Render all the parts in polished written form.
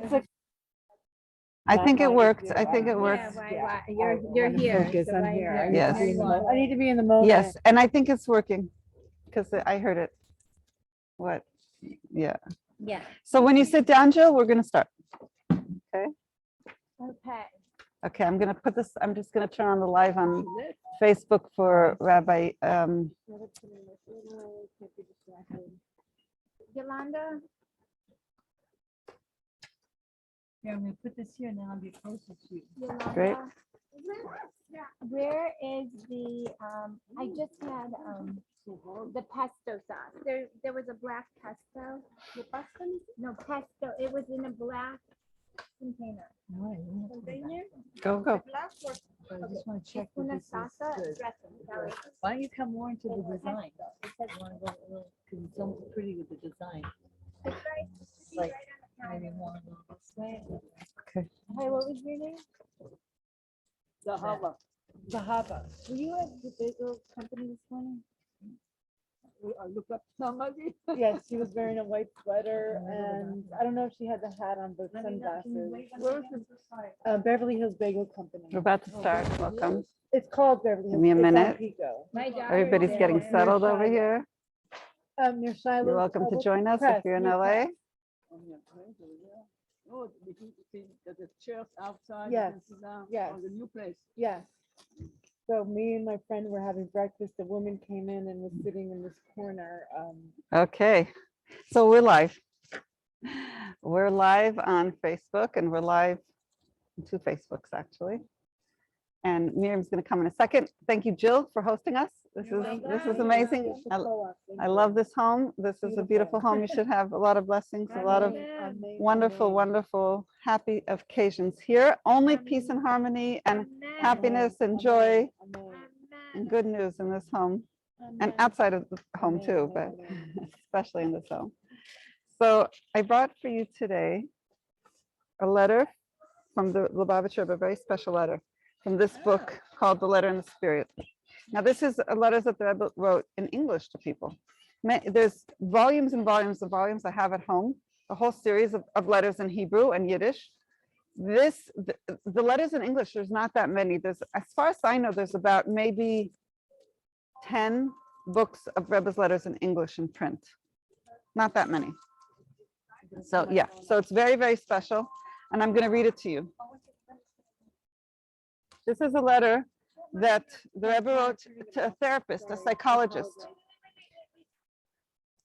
It's like I think it worked. I think it worked. why? You're here. Focus, so I'm why here. not? Yes. I need to be in the moment. Yes, and I think it's working because I heard it. What? Yeah. Yeah. So when you sit down, Jill, we're going to start. Okay. Okay, I'm going to put this, I'm just going to turn on the live on Facebook for Rabbi. Yolanda, Yeah, I'm gonna put this here and then I'll be closer to you. Yolanda. Great. Where is the, I just had, the pesto sauce. There was a black pesto. The pesto? No, pesto. It was in a black container. Container? Go, go. I just wanna check that Una this is salsa good. dressing. Sorry. Why don't you come more into the design? I wanna go a little, cause it's so pretty with the design. It's Like, right on the maybe wanna go this way. counter. Hey, what was your name? Zahava. Zahava. Were you at the bagel company this morning? I look up somebody. Yes, she was wearing a white sweater and I don't know if she had the hat on, but sunglasses. Beverly Hills Bagel Company. We're about to start. Welcome. It's called Beverly Hills. Give me a It's on minute. Pico. My daughter. Everybody's is getting there. settled over here. Near Shiloh. You're welcome to join us if you're in LA. Oh, you can see that the chairs outside. Yes, You can sit down. yes. Oh, the new place. Yes. So me and my friend were having breakfast. A woman came in and was sitting in this corner. Okay, so we're live. We're live on Facebook and we're live on 2 Facebooks actually. And Miriam's going to come in a second. Thank you, Jill, for hosting us. This is amazing. I love this home. This is a beautiful home. You should have a lot of blessings, a lot of wonderful, wonderful, happy occasions here. Only peace and harmony and happiness and joy and good news in this home and outside of the home too, but especially in this home. So I brought for you today a letter from the Lubavitcher, a very special letter from this book called The Letter in the Spirit. Now, this is letters that the Rebbe wrote in English to people. There's volumes and volumes of volumes I have at home, a whole series of letters in Hebrew and Yiddish. The letters in English, there's not that many. There's, as far as I know, there's about maybe 10 books of Rebbe's letters in English in print. Not that many. So yeah, so it's very, very special. And I'm going to read it to you. This is a letter that the Rebbe wrote to a therapist, a psychologist.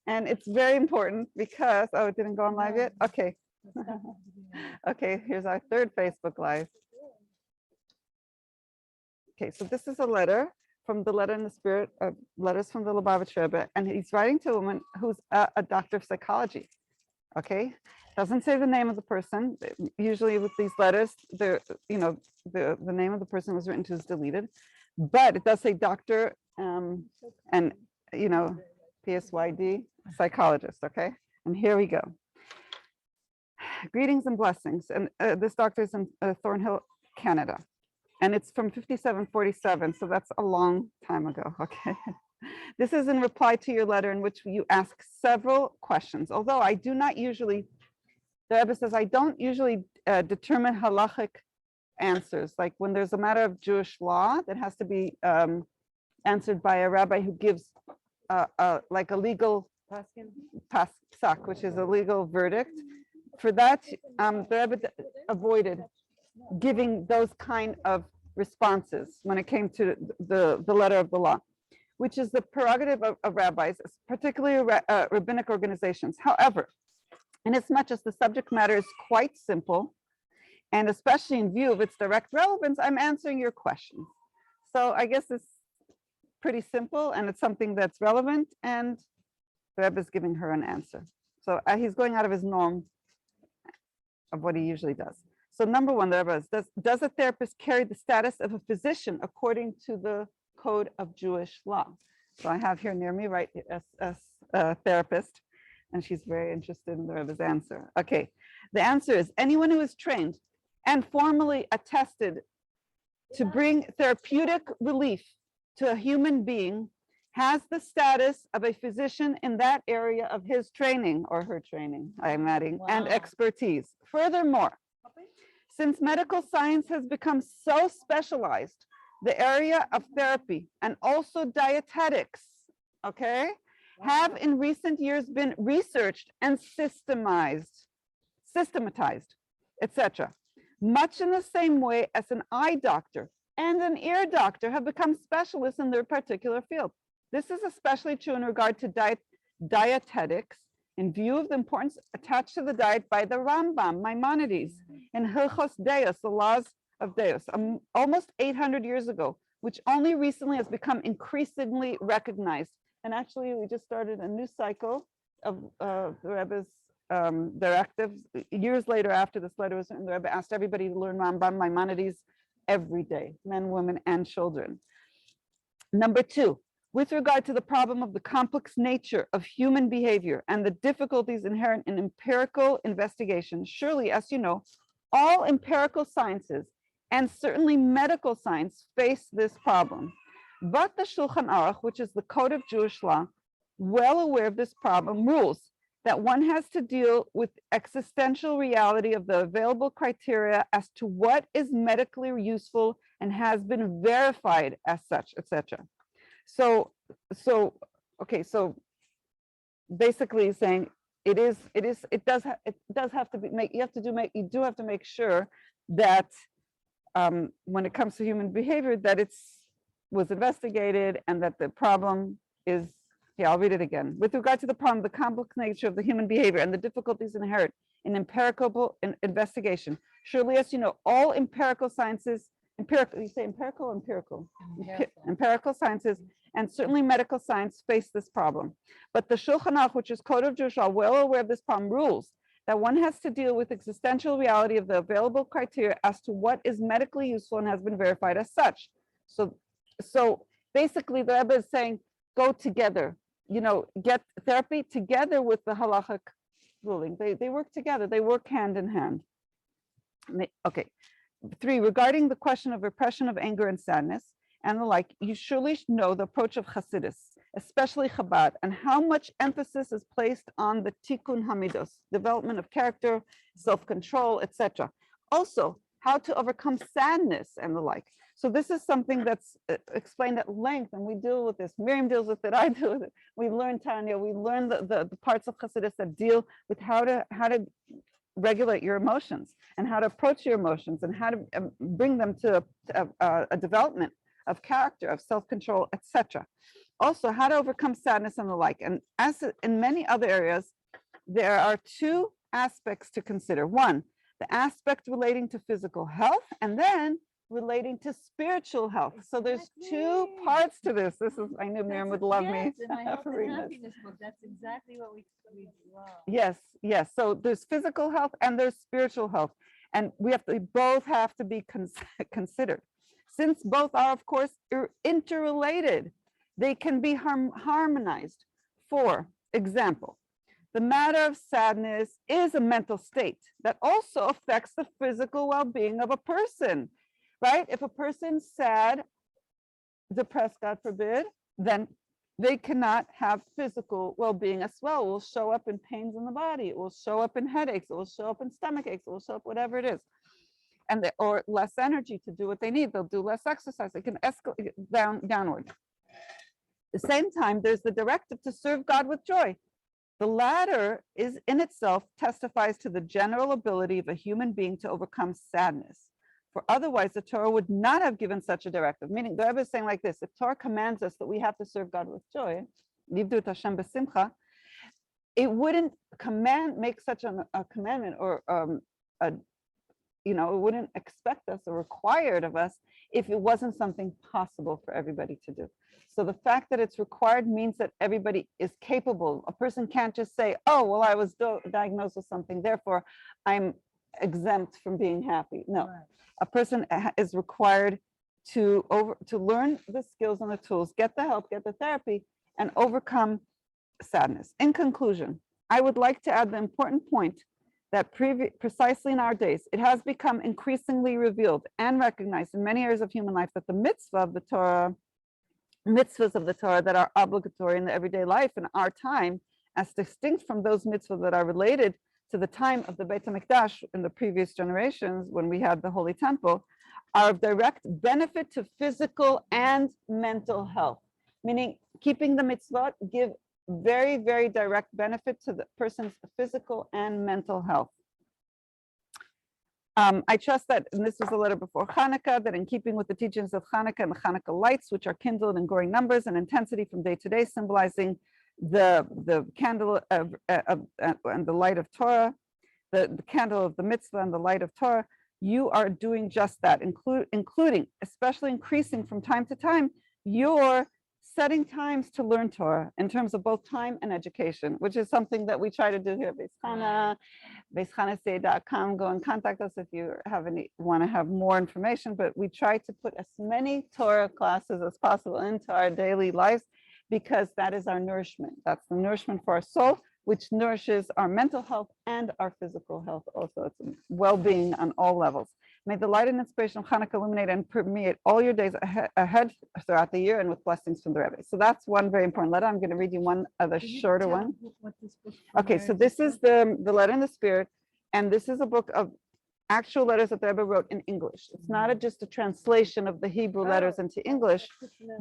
And it's very important because, oh, it didn't go on live yet? Okay. Okay, here's our 3rd Facebook Live. Okay, so this is a letter from the Letter in the Spirit, letters from the Lubavitcher Rebbe, and he's writing to a woman who's a doctor of psychology. Okay, doesn't say the name of the person. Usually with these letters, the name of the person was written to is deleted, but it does say doctor and PSYD, psychologist. Okay, and here we go. Greetings and blessings, and this doctor is in Thornhill, Canada, and it's from 5747, so that's a long time ago. Okay. This is in reply to your letter in which you ask several questions. Although I do not usually, the Rebbe says, I don't usually determine halachic answers. Like when there's a matter of Jewish law that has to be answered by a rabbi who gives like a legal psak, which is a legal verdict. For that, the Rebbe avoided giving those kind of responses when it came to the letter of the law, which is the prerogative of rabbis, particularly rabbinic organizations. However, inasmuch as the subject matter is quite simple, and especially in view of its direct relevance, I'm answering your questions. So I guess it's pretty simple, and it's something that's relevant, and the Rebbe is giving her an answer. So he's going out of his norm of what he usually does. So number one, the Rebbe is, does a therapist carry the status of a physician according to the code of Jewish law? So I have here near me, right, a therapist, and she's very interested in the Rebbe's answer. Okay, the answer is anyone who is trained and formally attested to bring therapeutic relief to a human being has the status of a physician in that area of his training or her training, I'm adding, and Wow. expertise. Furthermore, since medical science has become so specialized, the area of therapy and also dietetics, okay, have in recent years been researched and systematized, etc. Much in the same way as an eye doctor and an ear doctor have become specialists in their particular field. This is especially true in regard to dietetics in view of the importance attached to the diet by the Rambam, Maimonides, in Hilchos Deos, the laws of Deos, almost 800 years ago, which only recently has become increasingly recognized. And actually, we just started a new cycle of the Rebbe's directives. Years later, after this letter was written, the Rebbe asked everybody to learn Rambam, Maimonides every day, men, women, and children. Number two, with regard to the problem of the complex nature of human behavior and the difficulties inherent in empirical investigation, surely, as you know, all empirical sciences and certainly medical science face this problem. But the Shulchan Aruch, which is the code of Jewish law, well aware of this problem, rules that one has to deal with existential reality of the available criteria as to what is medically useful and has been verified as such, etc. So basically saying you do have to make sure that when it comes to human behavior, that was investigated and that the problem is, I'll read it again. With regard to the problem, the complex nature of the human behavior and the difficulties inherent in empirical investigation, surely, as you know, all empirical sciences, you say empirical or empirical? Empirical sciences and certainly medical science face this problem. But the Shulchan Aruch, which is code of Jewish law, well aware of this problem, rules that one has to deal with existential reality of the available criteria as to what is medically useful and has been verified as such. So basically the Rebbe is saying, go together, get therapy together with the halachic ruling. They work together, they work hand in hand. Okay. 3, regarding the question of repression of anger and sadness and the like, you surely know the approach of Hasidus, especially Chabad, and how much emphasis is placed on the tikkun hamidos, development of character, self-control, etc. Also, how to overcome sadness and the like. So this is something that's explained at length, and we deal with this. Miriam deals with it, I deal with it. We learn Tanya, we learn the parts of Hasidus that deal with how to regulate your emotions and how to approach your emotions and how to bring them to a development of character, of self-control, etc. Also, how to overcome sadness and the like. And as in many other areas, there are 2 aspects to consider. 1, the aspect relating to physical health, and then relating to spiritual health. So there's 2 parts to this. I knew Miriam would love me. Yes, in my health for and reading this. happiness book, that's exactly what we love. Yes. So there's physical health and there's spiritual health. And both have to be considered. Since both are, of course, interrelated, they can be harmonized. For example, the matter of sadness is a mental state that also affects the physical well-being of a person, right? If a person's sad, depressed, God forbid, then they cannot have physical well-being as well. It will show up in pains in the body. It will show up in headaches. It will show up in stomach aches. It will show up whatever it is. Or less energy to do what they need. They'll do less exercise. It can escalate downward. At the same time, there's the directive to serve God with joy. The latter is in itself testifies to the general ability of a human being to overcome sadness. For otherwise, the Torah would not have given such a directive. Meaning, the Rebbe is saying like this: if Torah commands us that we have to serve God with joy, Livdu et Hashem b'simcha, it wouldn't make such a commandment or it wouldn't expect us or required of us if it wasn't something possible for everybody to do. So the fact that it's required means that everybody is capable. A person can't just say, oh, well, I was diagnosed with something, therefore I'm exempt from being happy. No, right. A person is required to learn the skills and the tools, get the help, get the therapy, and overcome sadness. In conclusion, I would like to add the important point that precisely in our days, it has become increasingly revealed and recognized in many areas of human life that the mitzvah of the Torah mitzvahs of the Torah that are obligatory in the everyday life in our time, as distinct from those mitzvahs that are related to the time of the Beit HaMikdash in the previous generations when we had the Holy Temple, are of direct benefit to physical and mental health. Meaning keeping the mitzvot give very, very direct benefit to the person's physical and mental health. I trust that, and this was a letter before Hanukkah, that in keeping with the teachings of Hanukkah and the Hanukkah lights, which are kindled in growing numbers and intensity from day to day, symbolizing the candle of and the light of Torah, the candle of the mitzvah and the light of Torah, you are doing just that, including, especially increasing from time to time, your setting times to learn Torah in terms of both time and education, which is something that we try to do here at beischanasay.com. Go and contact us if you want to have more information, but we try to put as many Torah classes as possible into our daily lives because that is our nourishment. That's the nourishment for our soul, which nourishes our mental health and our physical health also. It's well-being on all levels. May the light and inspiration of Hanukkah illuminate and permeate all your days ahead throughout the year and with blessings from the Rebbe. So that's one very important letter. I'm going to read you one other shorter one. Okay, so this is the letter in the spirit, and this is a book of actual letters that the Rebbe wrote in English. It's not just a translation of the Hebrew letters into English.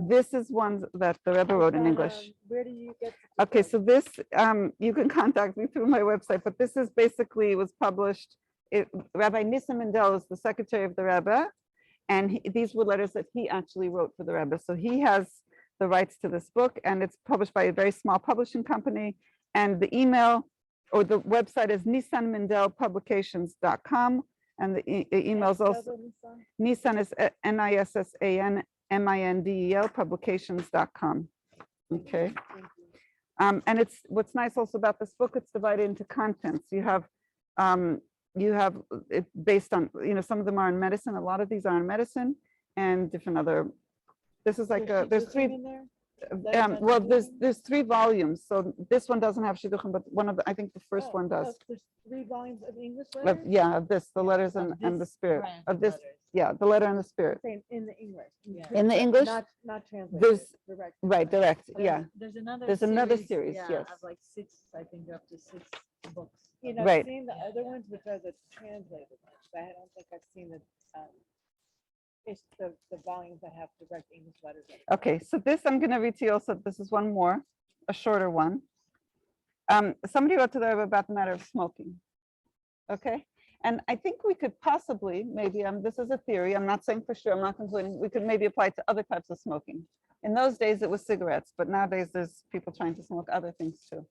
This is one that the Rebbe wrote in English. Where do you get? Okay, so this, you can contact me through my website, but this is basically was published. Rabbi Nissim Mendel is the secretary of the Rebbe, and these were letters that he actually wrote for the Rebbe. So he has the rights to this book, and it's published by a very small publishing company. And the email or the website is nissanmendelpublications.com. And the email is also Nissan is NISSANMINDEL publications.com. Okay. And it's what's nice also about this book, it's divided into contents. You have it based on, some of them are in medicine. A lot of these are in medicine and different other. This is like there's three. Well, there's 3 volumes. So this one doesn't have shidduchim, but I think the first one does. There's 3 volumes of English letters? Of this, the letters and the spirit of this. Yeah, the letter and the spirit. Same in the English. Yeah. In the English, Not translated. there's direct. right, direct. Yeah, There's another series, yes. of like 6, I think up to 6 books. I've Right. seen the other ones, which are the translated ones. I don't think I've seen it's the volumes that have direct English letters. in it. Okay, so this I'm going to read to you also. This is one more, a shorter one. Somebody wrote to the Rebbe about the matter of smoking. Okay, and I think we could possibly, maybe, this is a theory, I'm not saying for sure, I'm not concluding, we could maybe apply it to other types of smoking. In those days, it was cigarettes, but nowadays there's people trying to smoke other things too.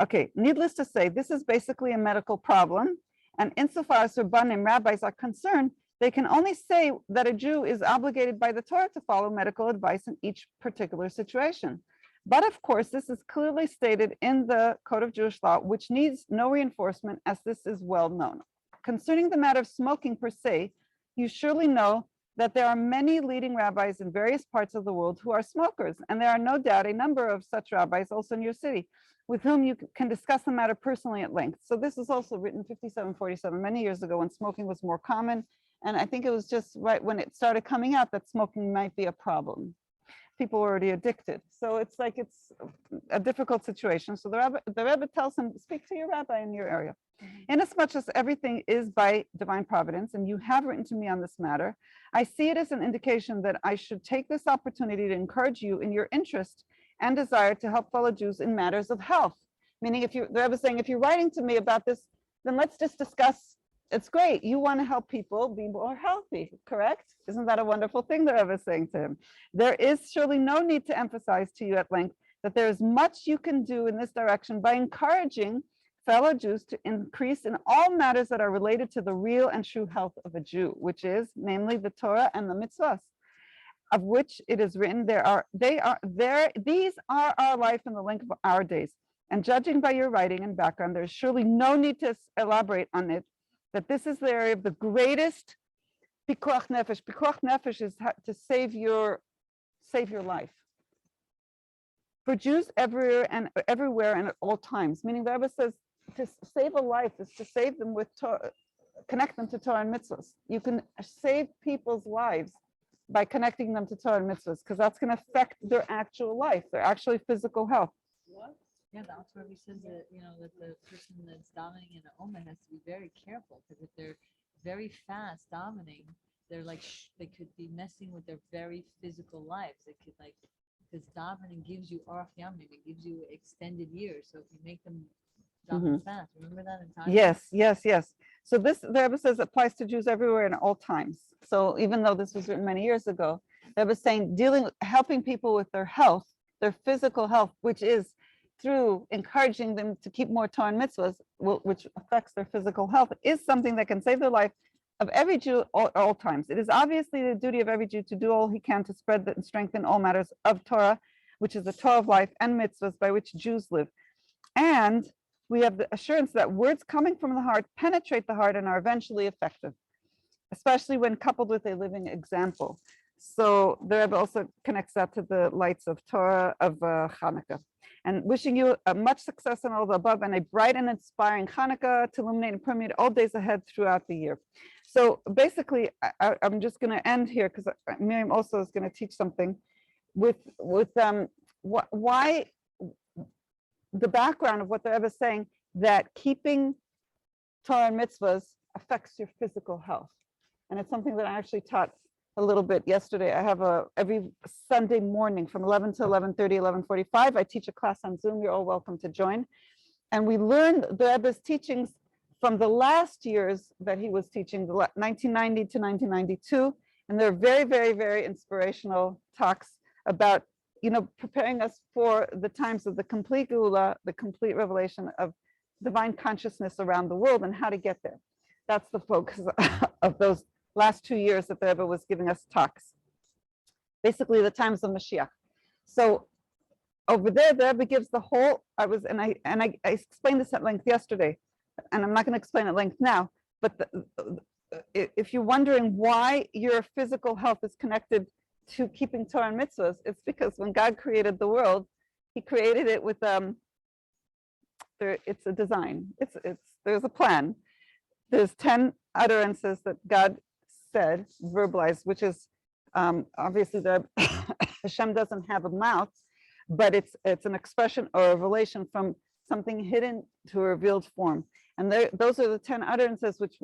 Okay, needless to say, this is basically a medical problem. And insofar as Rabbanim, rabbis are concerned, they can only say that a Jew is obligated by the Torah to follow medical advice in each particular situation. But of course, this is clearly stated in the Code of Jewish Law, which needs no reinforcement, as this is well known. Concerning the matter of smoking per se, you surely know that there are many leading rabbis in various parts of the world who are smokers, and there are no doubt a number of such rabbis also in your city, with whom you can discuss the matter personally at length. So this is also written 5747, many years ago when smoking was more common. And I think it was just right when it started coming out that smoking might be a problem. People were already addicted. So it's like it's a difficult situation. So the Rebbe tells him, speak to your rabbi in your area. Inasmuch as everything is by divine providence, and you have written to me on this matter, I see it as an indication that I should take this opportunity to encourage you in your interest and desire to help fellow Jews in matters of health. Meaning, the Rebbe is saying, if you're writing to me about this, then let's just discuss. It's great. You want to help people be more healthy, correct? Isn't that a wonderful thing the Rebbe is saying to him? There is surely no need to emphasize to you at length that there is much you can do in this direction by encouraging fellow Jews to increase in all matters that are related to the real and true health of a Jew, which is namely the Torah and the Mitzvos, of which it is written, these are our life and the length of our days. And judging by your writing and background, there's surely no need to elaborate on it, that this is the area of the greatest pikuach nefesh. Pikuach nefesh is to save your life. For Jews everywhere and at all times, meaning the Rebbe says to save a life is to save them with Torah, connect them to Torah and Mitzvos. You can save people's lives by connecting them to Torah and Mitzvos, because that's going to affect their actual life, their actually physical health. Yeah, that's where we said that, that the person that's dominating in the Omen has to be very careful, because if they're very fast dominating, they're like, they could be messing with their very physical lives. It could because dominating gives you arach yamim, it gives you extended years. So if you make them dominate fast, remember that in time? Yes. So this, the Rebbe says, applies to Jews everywhere in all times. So even though this was written many years ago, the Rebbe is saying helping people with their health, their physical health, which is through encouraging them to keep more Torah and Mitzvahs, which affects their physical health, is something that can save their life of every Jew all times. It is obviously the duty of every Jew to do all he can to spread and strengthen all matters of Torah, which is the Torah of life, and mitzvahs by which Jews live. And we have the assurance that words coming from the heart penetrate the heart and are eventually effective, especially when coupled with a living example. So the Rebbe also connects that to the lights of Torah of Hanukkah. And wishing you much success in all the above, and a bright and inspiring Hanukkah to illuminate and permeate all days ahead throughout the year. So basically, I'm just going to end here, because Miriam also is going to teach something with why the background of what the Rebbe is saying, that keeping Torah and mitzvahs affects your physical health. And it's something that I actually taught a little bit yesterday. I have every Sunday morning from 11 to 11:30, 11:45, I teach a class on Zoom. You're all welcome to join. And we learned the Rebbe's teachings from the last years that he was teaching, 1990 to 1992. And they're very, very, very inspirational talks about, preparing us for the times of the complete Geula, the complete revelation of divine consciousness around the world, and how to get there. That's the focus of those last 2 years that the Rebbe was giving us talks. Basically, the times of Mashiach. So over there, the Rebbe gives the whole. I explained this at length yesterday, and I'm not going to explain at length now. But if you're wondering why your physical health is connected to keeping Torah and mitzvahs, it's because when God created the world, He created it with it's a design. There's a plan. There's 10 utterances that God said, verbalized, which is obviously the Hashem doesn't have a mouth, but it's an expression or a revelation from something hidden to a revealed form. And those are the 10 utterances which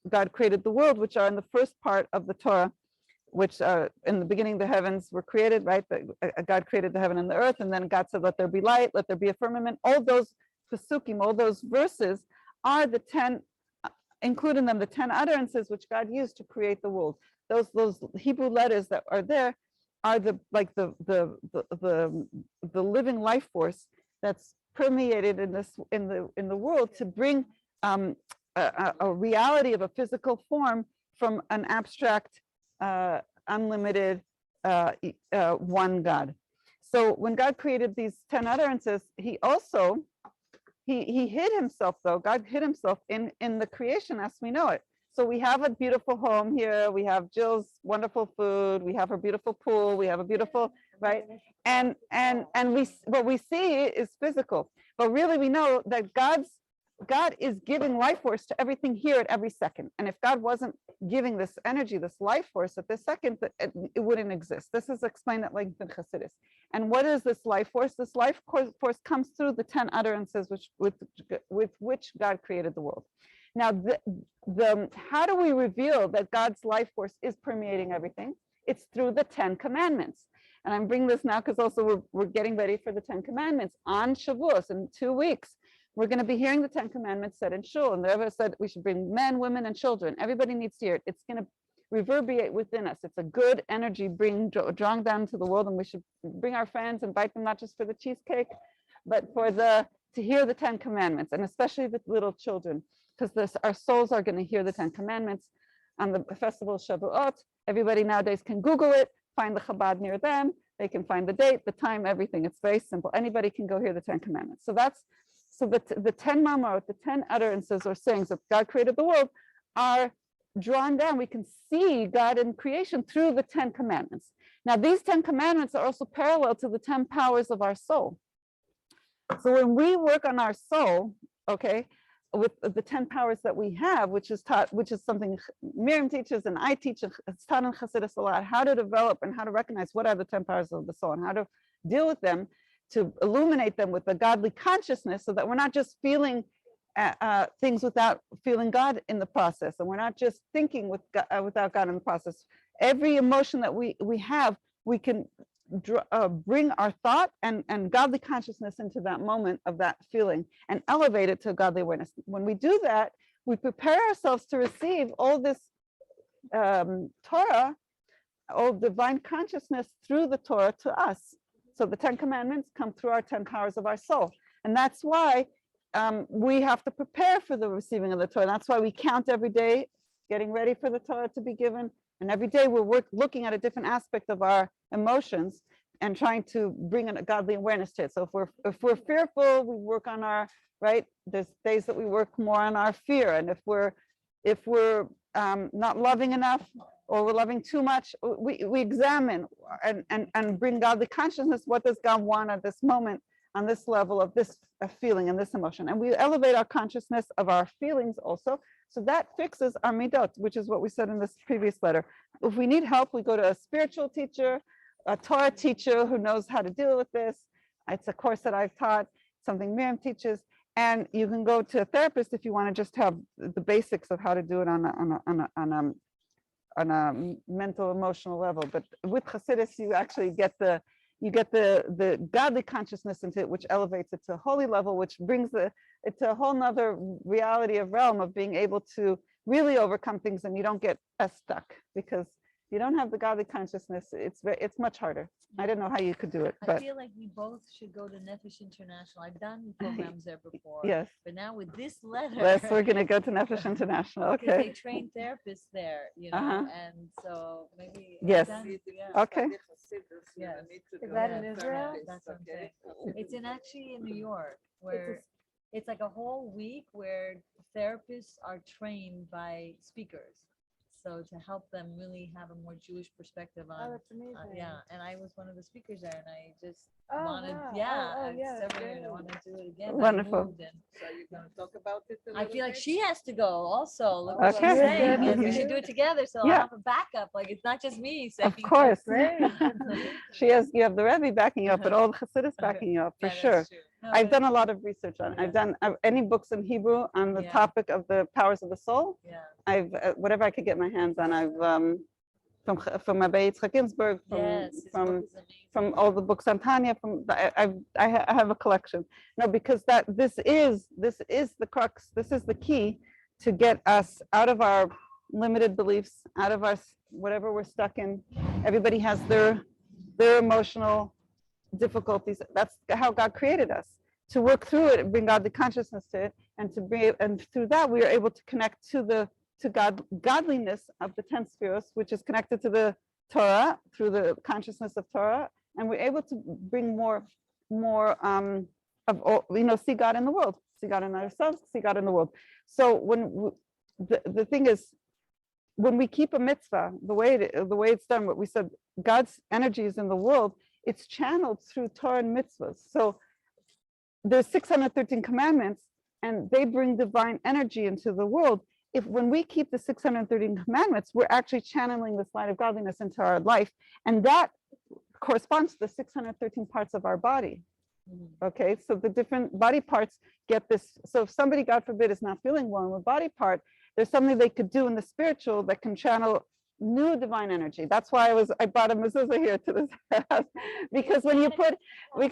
God created the world, which are in the first part of the Torah, which in the beginning the heavens were created, right? God created the heaven and the earth, and then God said, let there be light, let there be a firmament. All those pasukim, all those verses are the 10, including them the 10 utterances which God used to create the world. Those Hebrew letters that are there are the living life force that's permeated in the world to bring a reality of a physical form from an abstract, unlimited one God. So when God created these 10 utterances, He also He hid Himself, though. God hid Himself in the creation as we know it. So we have a beautiful home here. We have Jill's wonderful food. We have her beautiful pool. We have a beautiful, right? And what we see is physical. But really we know that God is giving life force to everything here at every second. And if God wasn't giving this energy, this life force at this second, it wouldn't exist. This is explained at length in Chassidus. And what is this life force? This life force comes through the 10 utterances with which God created the world. Now, how do we reveal that God's life force is permeating everything? It's through the 10 commandments. And I'm bringing this now because also we're getting ready for the 10 commandments on Shavuos in 2 weeks. We're going to be hearing the 10 commandments said in shul. And the Rebbe said we should bring men, women, and children. Everybody needs to hear it. It's going to reverberate within us. It's a good energy drawn down to the world. And we should bring our friends, invite them not just for the cheesecake, but for to hear the 10 commandments, and especially the little children, because our souls are going to hear the 10 commandments on the festival of Shavuot. Everybody nowadays can Google it, find the Chabad near them. They can find the date, the time, everything. It's very simple. Anybody can go hear the 10 commandments. So the 10 mamot, the 10 utterances or sayings that God created the world are drawn down. We can see God in creation through the 10 commandments. Now, these 10 commandments are also parallel to the 10 powers of our soul. So when we work on our soul, okay, with the 10 powers that we have, which is taught, which is something Miriam teaches and I teach, it's taught in Chassidus a lot, how to develop and how to recognize what are the 10 powers of the soul and how to deal with them, to illuminate them with the godly consciousness, so that we're not just feeling things without feeling God in the process, and we're not just thinking without God in the process. Every emotion that we have, we can bring our thought and godly consciousness into that moment of that feeling and elevate it to godly awareness. When we do that, we prepare ourselves to receive all this Torah, all divine consciousness through the Torah to us. So the 10 commandments come through our 10 powers of our soul. And that's why we have to prepare for the receiving of the Torah. That's why we count every day, getting ready for the Torah to be given. And every day we're looking at a different aspect of our emotions and trying to bring a godly awareness to it. So if we're fearful, we work on our, right? There's days that we work more on our fear. And if we're not loving enough, or we're loving too much, we examine and bring godly consciousness. What does God want at this moment, on this level of this feeling and this emotion? And we elevate our consciousness of our feelings also. So that fixes our midot, which is what we said in this previous letter. If we need help, we go to a spiritual teacher, a Torah teacher who knows how to deal with this. It's a course that I've taught, something Miriam teaches. And you can go to a therapist if you want to just have the basics of how to do it on a mental, emotional level. But with Chassidus, you actually get the godly consciousness into it, which elevates it to a holy level, which brings it to a whole nother reality of realm of being able to really overcome things, and you don't get as stuck because you don't have the godly consciousness. It's much harder. I don't know how you could do it, I but feel like we both should go to Nefesh International. I've done programs there before. yes, But now with this letter, we're going to go to Nefesh International. because they Okay. train therapists there, Uh-huh. and so maybe. Yes. Yeah. Okay. Yes. Is that in Yeah, Israel? That's what I'm saying. It's actually in New York, where it's like a whole week where therapists are trained by speakers. So to help them really have a more Jewish perspective Oh, on, that's amazing. yeah. And I was one of the speakers there, and I just Oh, wanted, wow. yeah, Oh, yeah, several years, I great. want to do it again. Wonderful. I moved, and So you're gonna talk about it a I little feel like bit? she has to go also. Look what she's Okay. saying, and we Yeah. should do it together. So Yeah. I'll have a backup. Like it's not just me saying. Of course. Great. You have the Rebbe backing you up, but all the Chassidus backing you up for Yeah, that's sure. true. No, I've but- done a lot of research on it. I've done any books in Hebrew on the Yeah. topic of the powers of the soul. Yeah. I've whatever I could get my hands on. I've from Rebbe Yitzchak Ginsburg, Yes. his book is amazing. from all the books on Tanya. I have a collection. No, because this is the crux. This is the key to get us out of our limited beliefs, out of our whatever we're stuck in. Everybody has their emotional difficulties. That's how God created us, to work through it and bring godly consciousness to it, and through that we are able to connect to godliness of the 10 spheres, which is connected to the Torah through the consciousness of Torah, and we're able to bring more of all, see God in the world, see God in ourselves, see God in the world. So when the thing is, when we keep a mitzvah, the way it's done, what we said, God's energy is in the world, it's channeled through Torah and Mitzvos. So there's 613 commandments, and they bring divine energy into the world. When we keep the 613 commandments, we're actually channeling this light of godliness into our life, and that corresponds to the 613 parts of our body. Okay, so the different body parts get this. So if somebody, God forbid, is not feeling well in the body part, there's something they could do in the spiritual that can channel new divine energy. That's why I brought a mezuzah here to this house, because when you put, when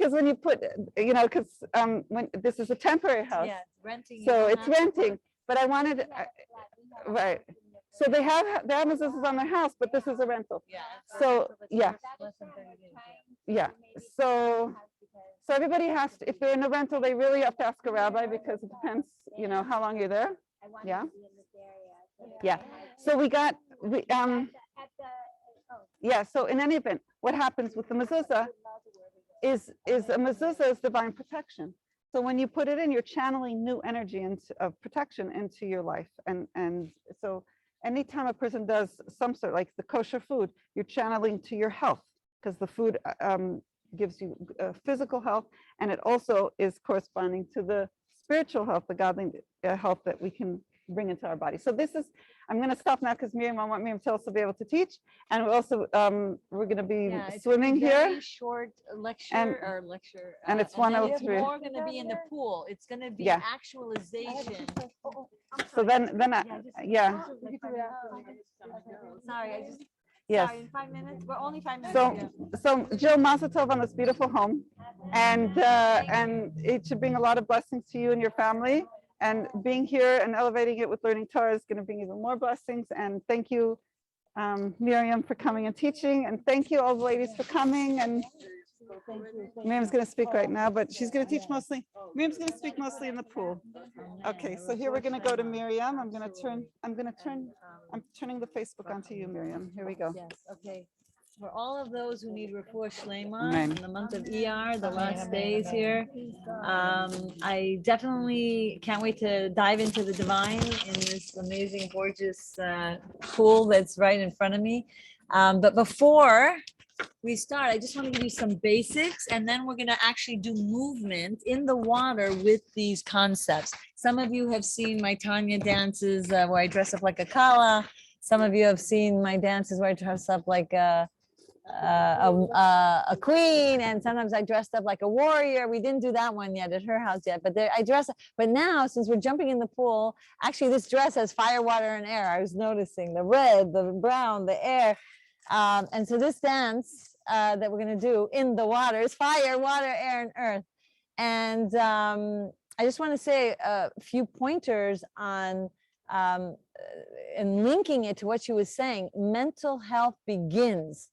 this is a temporary house, Yeah, it's renting. you so don't it's have to renting. work. But I wanted, right. So they have mezuzahs on their house, but this is a rental. Yeah. So, it's yeah. less than 30 days, Yeah. So everybody has to, if they're in a rental, they really have to ask a rabbi, because it depends, how long you're there. Yeah. Yeah. So yeah. So in any event, what happens with the mezuzah is a mezuzah is divine protection. So when you put it in, you're channeling new energy of protection into your life. And so anytime a person does some sort, like the kosher food, you're channeling to your health, because the food gives you physical health, and it also is corresponding to the spiritual health, the godly health that we can bring into our body. So this is, I'm going to stop now because Miriam, I want Miriam to also be able to teach. And we also, we're going to be Yeah, it's swimming a very here. short lecture And- or lecture. and it's then 103. It's more going to be in the pool. It's going to be Yeah. actualization. So then yeah. Sorry, I just, Yes. sorry, in 5 minutes, we're only 5 minutes. So Jill, Mazel Tov on this beautiful home, and it should bring a lot of blessings to you and your family. And being here and elevating it with learning Torah is going to bring even more blessings. And thank you, Miriam, for coming and teaching, and thank you all the ladies for coming. And Miriam's going to speak right now, but she's going to teach mostly. Miriam's going to speak mostly in the pool. Okay, so here we're going to go to Miriam. I'm turning the Facebook onto you, Miriam. Here we go. Yes, okay. For all of those who need refuah shlema Amen. in the month of ER, the last days here, I definitely can't wait to dive into the divine in this amazing, gorgeous pool that's right in front of me. But before we start, I just want to give you some basics, and then we're going to actually do movement in the water with these concepts. Some of you have seen my Tanya dances where I dress up like a kala. Some of you have seen my dances where I dress up like a queen, and sometimes I dressed up like a warrior. We didn't do that one yet at her house yet, but there, I dress. But now, since we're jumping in the pool, actually this dress has fire, water, and air. I was noticing the red, the brown, the air. And so this dance that we're going to do in the water is fire, water, air, and earth. And I just want to say a few pointers on and linking it to what she was saying. Mental health begins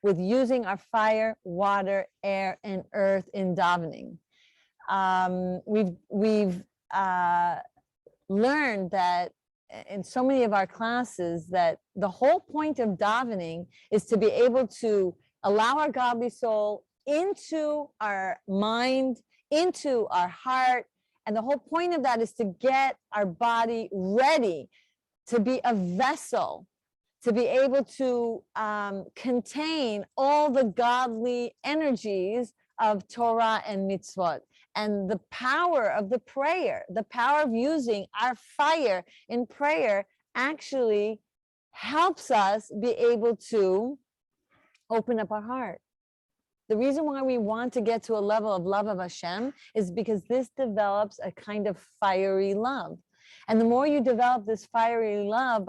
with using our fire, water, air, and earth in davening. We've learned that in so many of our classes that the whole point of davening is to be able to allow our godly soul into our mind, into our heart. And the whole point of that is to get our body ready to be a vessel, to be able to contain all the godly energies of Torah and Mitzvot. And the power of the prayer, the power of using our fire in prayer actually helps us be able to open up our heart. The reason why we want to get to a level of love of Hashem is because this develops a kind of fiery love. And the more you develop this fiery love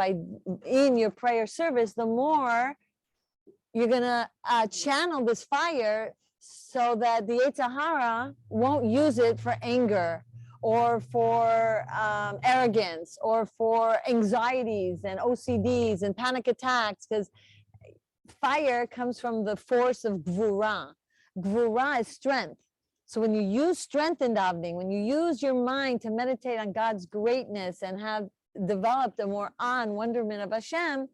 in your prayer service, the more you're gonna channel this fire so that the Yetzer Hara won't use it for anger or for arrogance or for anxieties and OCDs and panic attacks, because fire comes from the force of gvura. Gvura is strength. So when you use strength in davening, when you use your mind to meditate on God's greatness and have developed a more wonderment of Hashem,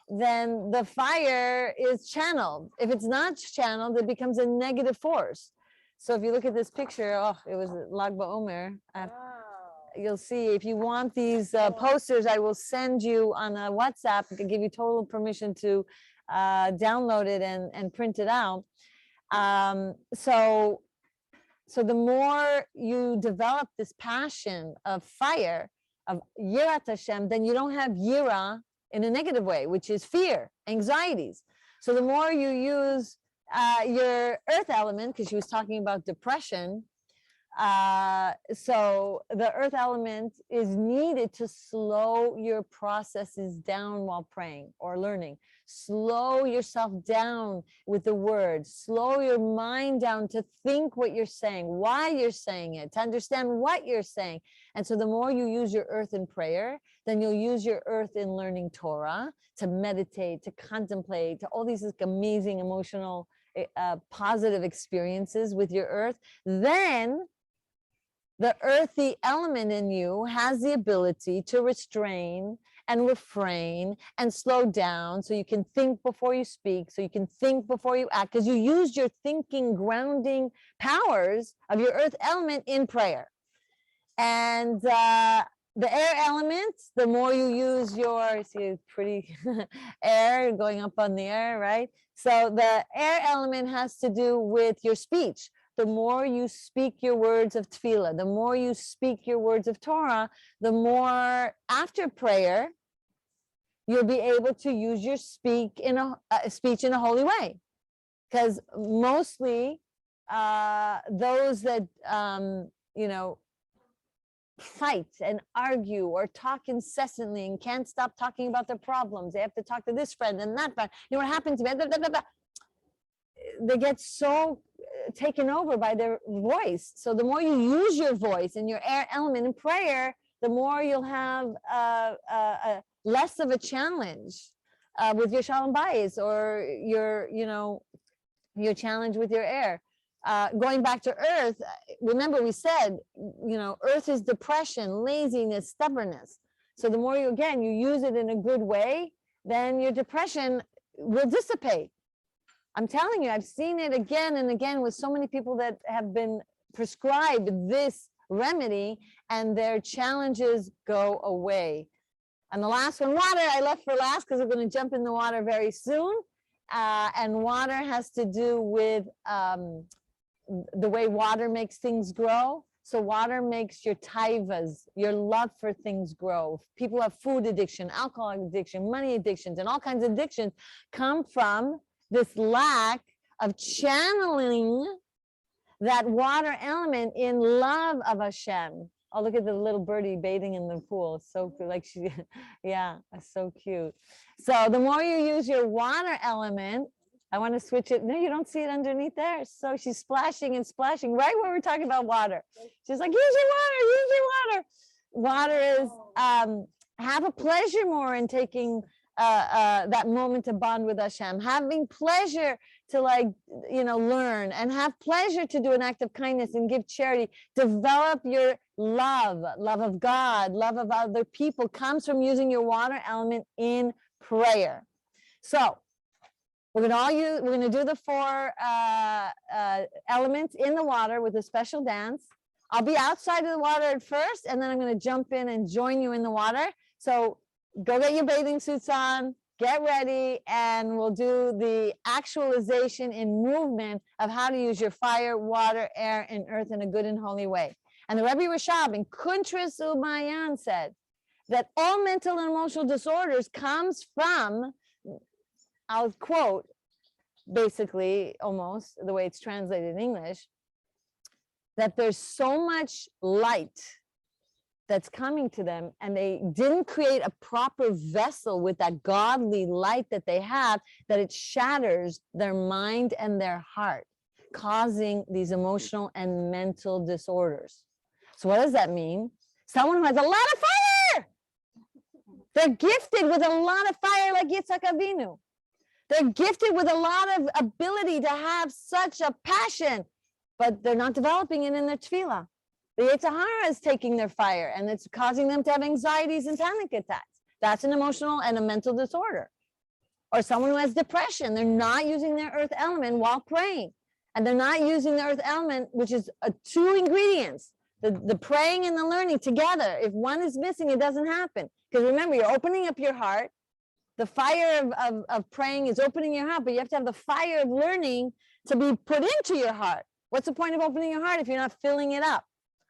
then the fire is channeled. If it's not channeled, it becomes a negative force. So if you look at this picture, oh, it was Lag BaOmer. You'll see, if you want these posters, I will send you on a WhatsApp. I can give you total permission to download it and print it out. So the more you develop this passion of fire, of Yirat Hashem, then you don't have Yira in a negative way, which is fear, anxieties. So the more you use your earth element, because she was talking about depression, so the earth element is needed to slow your processes down while praying or learning. Slow yourself down with the words. Slow your mind down to think what you're saying, why you're saying it, to understand what you're saying. And so the more you use your earth in prayer, then you'll use your earth in learning Torah, to meditate, to contemplate, to all these amazing emotional, positive experiences with your earth. Then the earthy element in you has the ability to restrain and refrain and slow down, so you can think before you speak, so you can think before you act, because you used your thinking, grounding powers of your earth element in prayer. And the air element, the more you use your, see, pretty air going up on the air, right? So the air element has to do with your speech, the more you speak your words of tefillah, the more you speak your words of Torah, the more after prayer, you'll be able to use your speech in a holy way. Because mostly those that, fight and argue or talk incessantly and can't stop talking about their problems. They have to talk to this friend and that friend. You know what happened to me? Blah, blah, blah, blah. They get so taken over by their voice. So the more you use your voice and your air element in prayer, the more you'll have less of a challenge with your shalom bayis or your challenge with your air. Going back to earth, remember we said, earth is depression, laziness, stubbornness. So the more you use it in a good way, then your depression will dissipate. I'm telling you, I've seen it again and again with so many people that have been prescribed this remedy and their challenges go away. And the last one, water, I left for last because we're going to jump in the water very soon. And water has to do with the way water makes things grow. So water makes your taivas, your love for things grow. People have food addiction, alcohol addiction, money addictions, and all kinds of addictions come from this lack of channeling that water element in love of Hashem. Oh, look at the little birdie bathing in the pool. It's so good. Like yeah, it's so cute. So the more you use your water element, I want to switch it. No, you don't see it underneath there. So she's splashing and splashing right where we're talking about water. She's like, use your water, use your water. Water is have a pleasure more in taking that moment to bond with Hashem, having pleasure to learn and have pleasure to do an act of kindness and give charity. Develop your love of God, love of other people comes from using your water element in prayer. So we're going to do the 4 elements in the water with a special dance. I'll be outside of the water at first, and then I'm going to jump in and join you in the water. So go get your bathing suits on, get ready, and we'll do the actualization in movement of how to use your fire, water, air, and earth in a good and holy way. And the Rebbe Rashab in Kuntras Umayan said that all mental and emotional disorders comes from, I'll quote, basically, almost the way it's translated in English, that there's so much light that's coming to them, and they didn't create a proper vessel with that godly light that they have, that it shatters their mind and their heart, causing these emotional and mental disorders. So what does that mean? Someone who has a lot of fire, they're gifted with a lot of fire like Yitzhak Avinu. They're gifted with a lot of ability to have such a passion, but they're not developing it in their tefillah. The Yetzer Hara is taking their fire, and it's causing them to have anxieties and panic attacks. That's an emotional and a mental disorder. Or someone who has depression, they're not using their earth element while praying. And they're not using the earth element, which is 2 ingredients, the praying and the learning together. If one is missing, it doesn't happen. Because remember, you're opening up your heart. The fire of praying is opening your heart, but you have to have the fire of learning to be put into your heart. What's the point of opening your heart if you're not filling it up?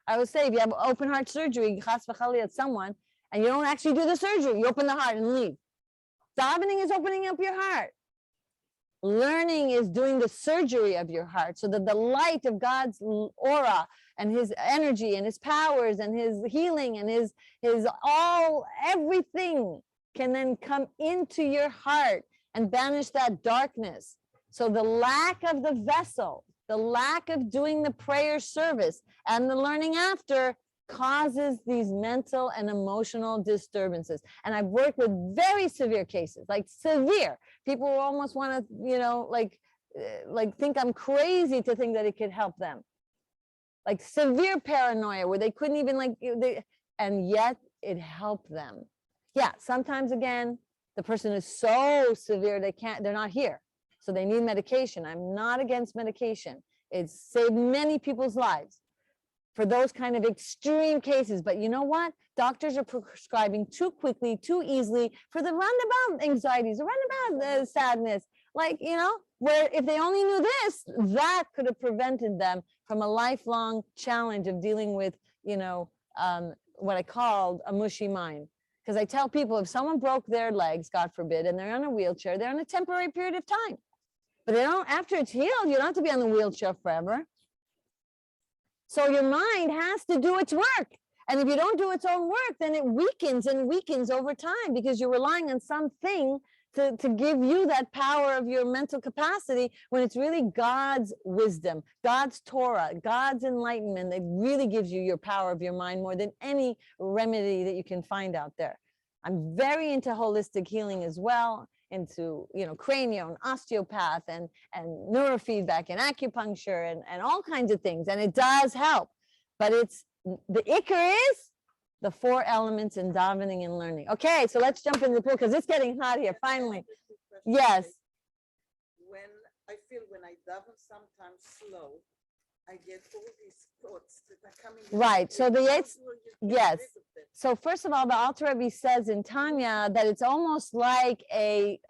I would say if you have open heart surgery, chas v'chali at someone, and you don't actually do the surgery, you open the heart and leave. Davening is opening up your heart. Learning is doing the surgery of your heart so that the light of God's aura and his energy and his powers and his healing and his everything can then come into your heart and banish that darkness. So the lack of the vessel, the lack of doing the prayer service and the learning after causes these mental and emotional disturbances. And I've worked with very severe cases, like severe. People almost want to, think I'm crazy to think that it could help them. Like severe paranoia where they couldn't even and yet it helped them. Yeah, sometimes again, the person is so severe they're not here. So they need medication. I'm not against medication. It's saved many people's lives for those kind of extreme cases. But you know what? Doctors are prescribing too quickly, too easily for the roundabout anxieties, the roundabout sadness. Where if they only knew this, that could have prevented them from a lifelong challenge of dealing with, what I called a mushy mind. Because I tell people, if someone broke their legs, God forbid, and they're on a wheelchair, they're on a temporary period of time. But they don't, after it's healed, you don't have to be on the wheelchair forever. So your mind has to do its work. And if you don't do its own work, then it weakens and weakens over time because you're relying on something to give you that power of your mental capacity when it's really God's wisdom, God's Torah, God's enlightenment that really gives you your power of your mind more than any remedy that you can find out there. I'm very into holistic healing as well, into cranial and osteopath and neurofeedback and acupuncture and all kinds of things. And it does help, but it's the ikar is the 4 elements in davening and learning. Okay, so let's jump in the pool because it's getting hot here, finally. Yes. When I daven sometimes slow, I get all these thoughts that are coming. Right, so the How eighth, will you get yes. rid of them? So first of all, the Alter Rebbe says in Tanya that it's almost like a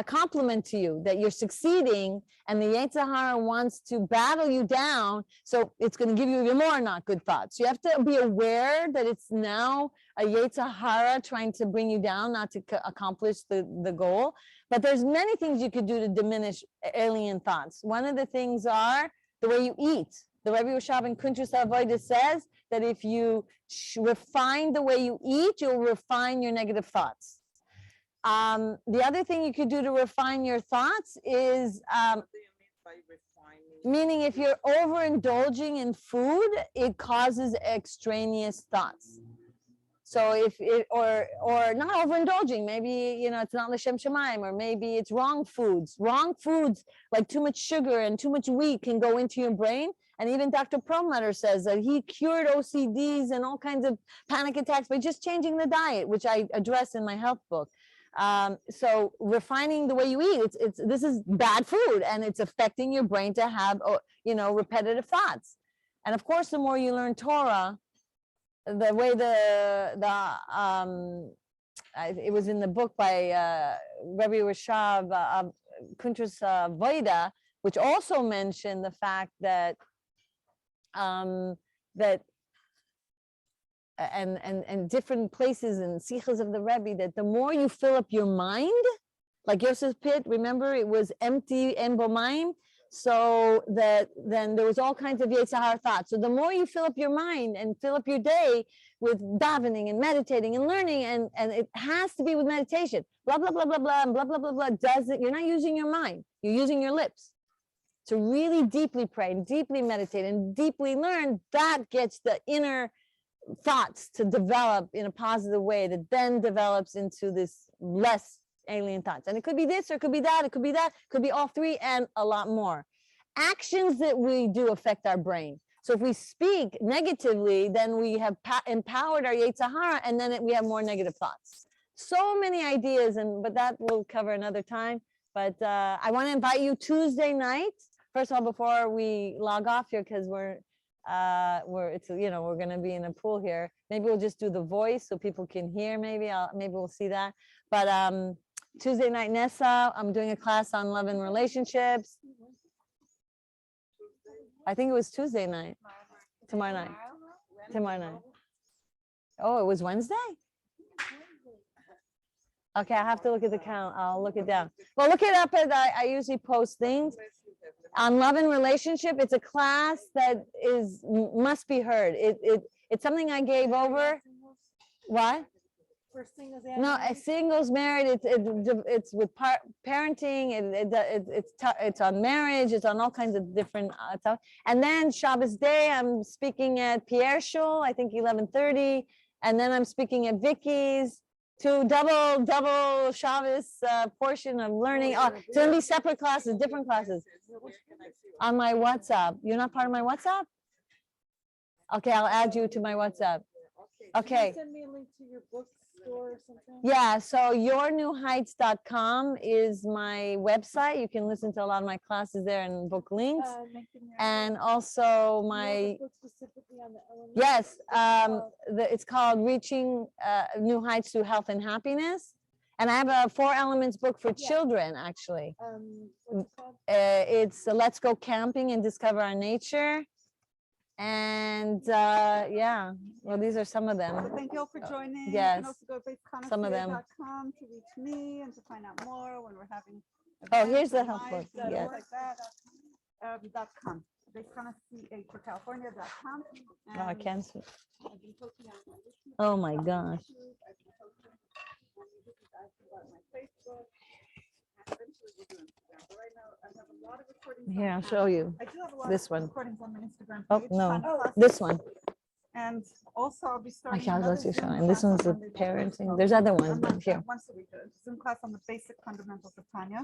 compliment to you, that you're succeeding and the Yetzer Hara wants to battle you down. So it's going to give you even more not good thoughts. You have to be aware that it's now a Yetzer Hara trying to bring you down, not to accomplish the goal. But there's many things you could do to diminish alien thoughts. One of the things are the way you eat. The Rebbe Rashab in Kuntrus Avodah says that if you refine the way you eat, you'll refine your negative thoughts. The other thing you could do to refine your thoughts is, What do you mean by refining? meaning if you're overindulging in food, it causes extraneous thoughts. So if it, or not overindulging, maybe, it's not L'Shem Shemaim, or maybe it's wrong foods. Wrong foods, like too much sugar and too much wheat can go into your brain. And even Dr. Perlmutter says that he cured OCDs and all kinds of panic attacks by just changing the diet, which I address in my health book. So refining the way you eat, this is bad food and it's affecting your brain to have, repetitive thoughts. And of course, the more you learn Torah, the way it was in the book by Rebbe Rashab, Kuntrus Voida, which also mentioned the fact that and different places and sichas of the Rebbe, that the more you fill up your mind, like Yosef Pit, remember it was empty en bomayim, so that then there was all kinds of Yetzer Hara thoughts. So the more you fill up your mind and fill up your day with davening and meditating and learning, and it has to be with meditation, blah, blah, blah, blah, blah, and blah, blah, blah, blah, you're not using your mind, you're using your lips. To really deeply pray and deeply meditate and deeply learn, that gets the inner thoughts to develop in a positive way that then develops into this less alien thoughts. And it could be this, or it could be that, it could be that, it could be all three and a lot more. Actions that we do affect our brain. So if we speak negatively, then we have empowered our Yetzer Hara, and then we have more negative thoughts. So many ideas, but that we'll cover another time. But I want to invite you Tuesday night. First of all, before we log off here, because we're going to be in a pool here. Maybe we'll just do the voice so people can hear. Maybe we'll see that. But Tuesday night, Nessa, I'm doing a class on love and relationships. I think it was Tuesday night. Tomorrow night. Oh, it was Wednesday? Okay, I have to look at the count. I'll look it down. Well, look it up. I usually post things on love and relationship. It's a class that must be heard. It's something I gave over. What? For singles No, and singles, married. It's with parenting. It's on marriage. It's on all kinds of different stuff. And then Shabbos day, I'm speaking at Pierre Shul, I think 11:30, and then I'm speaking at Vicky's. Two double Shabbos portion of learning. Oh, it's gonna be separate classes, different classes. On my WhatsApp. You're not part of my WhatsApp? Okay, I'll add you to my WhatsApp. Okay. Can you send me a link to your bookstore or something? Yeah, so yournewheights.com is my website. You can listen to a lot of my classes there and book links. And also my, Specifically on the elements? yes, it's called Reaching New Heights Through Health and Happiness. And I have a 4 elements book for children, actually. What's it called? It's Let's Go Camping and Discover Our Nature. And yeah, well, these are some of So them. thank you all for joining. You yes. can also go to Some of them. baseconnoisseur.com to reach me and to find out more when we're having. Oh, events here's the and help lives book, and yes. Like that. .com. Baseconnoisseur for California.com. Oh, I can't see. I've been posting on my YouTube, Oh my on gosh. YouTube, I've been posting on my Facebook. And eventually we'll do Instagram. But right now, I have a lot of recordings. Here, I'll show you. I do have a lot This of one. recordings on my Instagram Oh, page. no. Tanya Classes. This one. And also I'll be starting. Okay, I'll go another to Zoom show. And this class one's the on Monday, January parenting. 12th. There's other ones, I'm but not- here. Once a week, a Zoom class on the basic fundamentals of Tanya.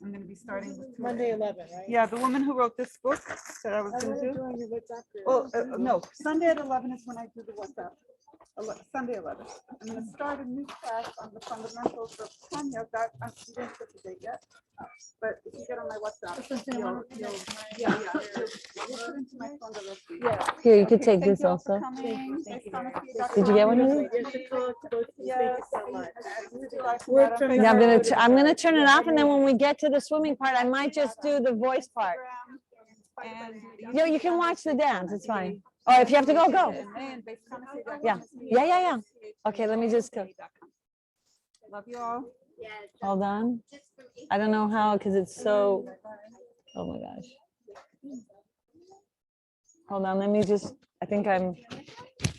I'm going to be starting with Monday 11, right? Yeah, the woman who wrote this book that I was I going want to to do. join your WhatsApp group. Oh, no, Sunday at 11 is when I do the WhatsApp. Sunday 11. I'm going to start a new class on the fundamentals of Tanya. That I didn't put the date yet, but if you get on my WhatsApp, you'll put into my phone the rest of the Yeah. Here, you could Okay, take thank this you all for also. coming. Thank you. Did you get one of these? Yes, to talk to both of you. Thank you so much. Word Word from Yeah, I'm her. gonna I'm gonna turn it off, and then when we get to the swimming part, I might just do the voice part. Yo, you can watch the dance. It's fine. Oh, if you have to go, go. Yeah. Yeah. Okay, let me just go. Love you all. Hold on. I don't know how, because it's so. Oh my gosh. Hold on. Let me just. I think I'm.